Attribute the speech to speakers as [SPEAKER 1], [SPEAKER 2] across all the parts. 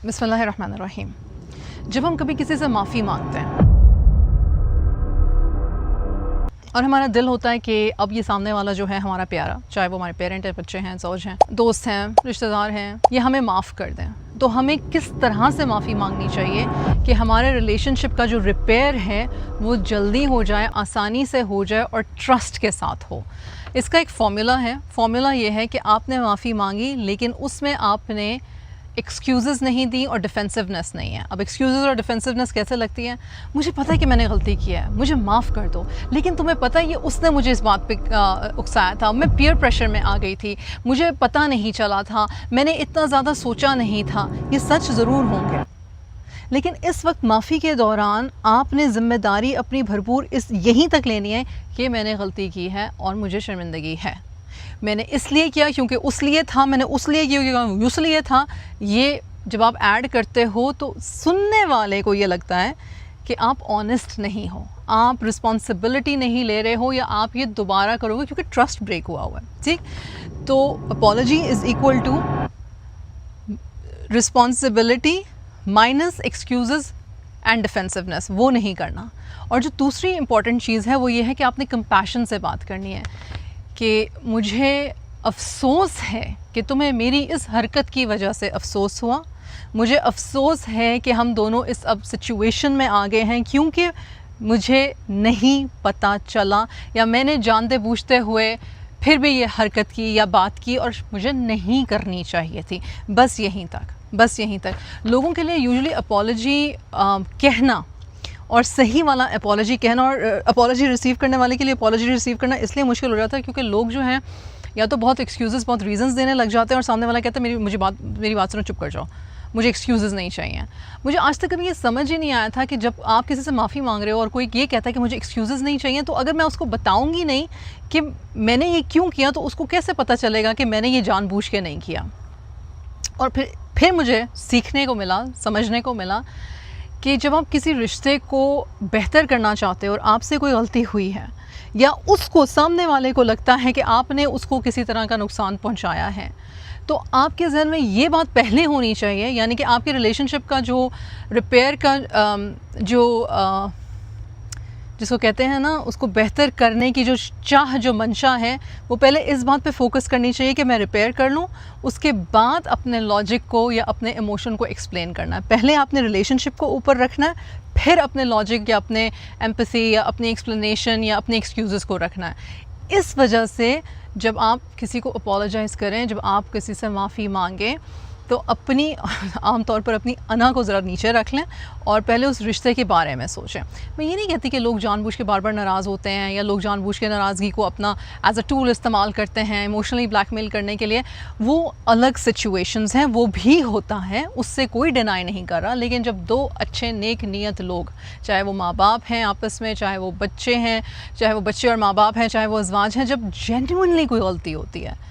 [SPEAKER 1] बिस्मिल्लाहिर्रहमानिर्रहीम। जब हम कभी किसी से माफ़ी मांगते हैं और हमारा दिल होता है कि अब ये सामने वाला जो है हमारा प्यारा, चाहे वो हमारे पेरेंट हैं, बच्चे हैं, ज़ौज हैं, दोस्त हैं, रिश्तेदार हैं, ये हमें माफ़ कर दें, तो हमें किस तरह से माफ़ी मांगनी चाहिए कि हमारे रिलेशनशिप का जो रिपेयर है वो जल्दी हो जाए, आसानी से हो जाए और ट्रस्ट के साथ हो। इसका एक फ़ॉर्मूला है। फ़ॉर्मूला ये है कि आपने माफ़ी मांगी लेकिन उसमें आपने एक्सक्यूज़ेस नहीं दी और डिफेंसिवनेस नहीं है। अब एक्सक्यूज़ेस और डिफेंसिवनेस कैसे लगती है? मुझे पता है कि मैंने गलती की है, मुझे माफ़ कर दो, लेकिन तुम्हें पता है ये उसने मुझे इस बात पे उकसाया था, मैं पीयर प्रेशर में आ गई थी, मुझे पता नहीं चला था, मैंने इतना ज़्यादा सोचा नहीं था। ये सच ज़रूर होंगे, लेकिन इस वक्त माफ़ी के दौरान आपने ज़िम्मेदारी अपनी भरपूर यहीं तक लेनी है कि मैंने गलती की है और मुझे शर्मिंदगी है। मैंने इसलिए किया क्योंकि उस लिए था, मैंने उस लिए किया क्योंकि उस लिए था। ये जब आप ऐड करते हो तो सुनने वाले को ये लगता है कि आप ऑनेस्ट नहीं हो, आप रिस्पॉन्सिबिलिटी नहीं ले रहे हो, या आप ये दोबारा करोगे क्योंकि ट्रस्ट ब्रेक हुआ है। ठीक, तो apology is equal to responsibility minus excuses and defensiveness, वो नहीं करना। और जो दूसरी इंपॉर्टेंट चीज़ है वो ये है कि आपने कंपैशन से बात करनी है कि मुझे अफ़सोस है कि तुम्हें मेरी इस हरकत की वजह से अफ़सोस हुआ, मुझे अफ़सोस है कि हम दोनों इस अब सिचुएशन में आ गए हैं क्योंकि मुझे नहीं पता चला, या मैंने जानते बूझते हुए फिर भी ये हरकत की या बात की और मुझे नहीं करनी चाहिए थी। बस यहीं तक। लोगों के लिए यूजुअली अपॉलजी कहना और सही वाला अपॉलजी कहना और अपॉलजी रिसीव करने वाले के लिए अपॉलजी रिसीव करना इसलिए मुश्किल हो जाता है क्योंकि लोग जो हैं या तो बहुत एक्सक्यूज़ेस, बहुत रीजंस देने लग जाते हैं और सामने वाला कहता है मेरी बात सुनो, चुप कर जाओ, मुझे एक्सक्यूज़ेस नहीं चाहिए। मुझे आज तक कभी ये समझ ही नहीं आया था कि जब आप किसी से माफ़ी मांग रहे हो और कोई ये कहता है कि मुझे एक्सक्यूज़ेस नहीं चाहिए, तो अगर मैं उसको बताऊँगी नहीं कि मैंने ये क्यों किया तो उसको कैसे पता चलेगा कि मैंने ये जानबूझ के नहीं किया। और फिर मुझे सीखने को मिला, समझने को मिला कि जब आप किसी रिश्ते को बेहतर करना चाहते हो और आपसे कोई गलती हुई है या उसको, सामने वाले को लगता है कि आपने उसको किसी तरह का नुकसान पहुंचाया है, तो आपके ज़हन में ये बात पहले होनी चाहिए, यानी कि आपके रिलेशनशिप का जो रिपेयर का जिसको कहते हैं ना, उसको बेहतर करने की जो चाह, जो मंशा है, वो पहले इस बात पे फोकस करनी चाहिए कि मैं रिपेयर कर लूँ, उसके बाद अपने लॉजिक को या अपने इमोशन को एक्सप्लेन करना है। पहले आपने रिलेशनशिप को ऊपर रखना है, फिर अपने लॉजिक या अपने एम्पैथी या अपनी एक्सप्लेनेशन या अपने एक्सक्यूज़ेस को रखना है। इस वजह से जब आप किसी को अपोलोजाइज़ करें, जब आप किसी से माफ़ी मांगें, तो अपनी आमतौर पर अपनी अना को ज़रा नीचे रख लें और पहले उस रिश्ते के बारे में सोचें। मैं ये नहीं कहती कि लोग जानबूझ के बार बार नाराज़ होते हैं या लोग जानबूझ के नाराज़गी को अपना एज अ टूल इस्तेमाल करते हैं इमोशनली ब्लैकमेल करने के लिए। वो अलग सिचुएशंस हैं, वो भी होता है, उससे कोई डिनाई नहीं कर रहा। लेकिन जब दो अच्छे नेक नीयत लोग, चाहे वो माँ बाप हैं आपस में, चाहे वो बच्चे हैं, चाहे वो बच्चे और माँ बाप हैं, चाहे वो अज़वाज हैं, जब जेन्युइनली कोई गलती होती है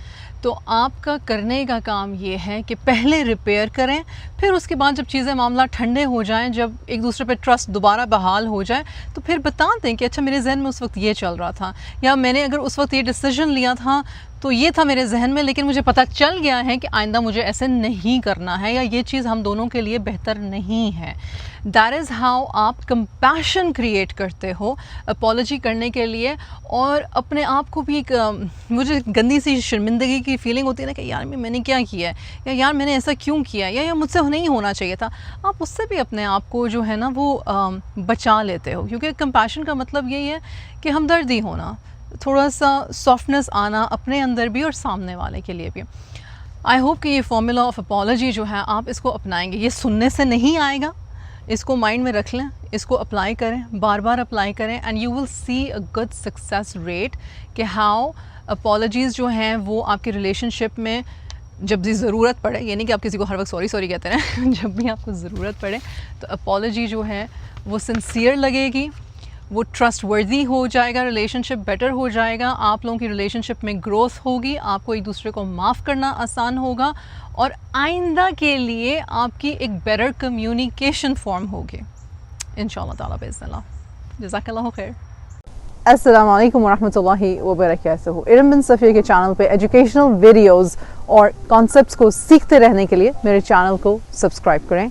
[SPEAKER 1] तो आपका करने का काम ये है कि पहले रिपेयर करें, फिर उसके बाद जब चीज़ें, मामला ठंडे हो जाएं, जब एक दूसरे पे ट्रस्ट दोबारा बहाल हो जाए, तो फिर बता दें कि अच्छा मेरे जहन में उस वक्त ये चल रहा था, या मैंने अगर उस वक्त ये डिसीजन लिया था तो ये था मेरे जहन में, लेकिन मुझे पता चल गया है कि आइंदा मुझे ऐसे नहीं करना है, या ये चीज़ हम दोनों के लिए बेहतर नहीं है। दैट इज़ हाउ आप कंपैशन क्रिएट करते हो अपॉलजी करने के लिए। और अपने आप को भी एक मुझे गंदी सी शर्मिंदगी की फीलिंग होती है ना कि यार मैंने क्या किया है, या यार मैंने ऐसा क्यों किया, या मुझसे नहीं होना चाहिए था। आप उससे भी अपने आप को जो है ना वो बचा लेते हो, क्योंकि कंपैशन का मतलब यही है कि हमदर्दी होना, थोड़ा सा सॉफ्टनेस आना अपने अंदर भी और सामने वाले के लिए भी। आई होप कि ये फॉर्मूला ऑफ अपॉलजी जो है आप इसको अपनाएंगे। ये सुनने से नहीं आएगा, इसको माइंड में रख लें, इसको अप्लाई करें, बार बार अप्लाई करें, and you will see a good success rate कि हाउ अपॉलजीज़ जो हैं वो आपके रिलेशनशिप में जब भी ज़रूरत पड़े, यानी कि आप किसी को हर वक्त सॉरी कहते हैं जब भी आपको ज़रूरत पड़े तो अपॉलजी जो है वो सिंसियर लगेगी, वो ट्रस्ट वर्दी हो जाएगा, रिलेशनशिप बेटर हो जाएगा, आप लोगों की रिलेशनशिप में ग्रोथ होगी, आपको एक दूसरे को माफ़ करना आसान होगा और आइंदा के लिए आपकी एक बेटर कम्युनिकेशन फॉर्म होगी इंशाअल्लाह ताला बिइज़्निल्लाह। जज़ाकल्लाहु खैर। अस्सलाम वालेकुम वरहमतुल्लाहि वबरकातुहू। इरम बिन सफ़िया के चैनल पे एजुकेशनल वीडियोस और कॉन्सेप्ट्स को सीखते रहने के लिए मेरे चैनल को सब्सक्राइब करें।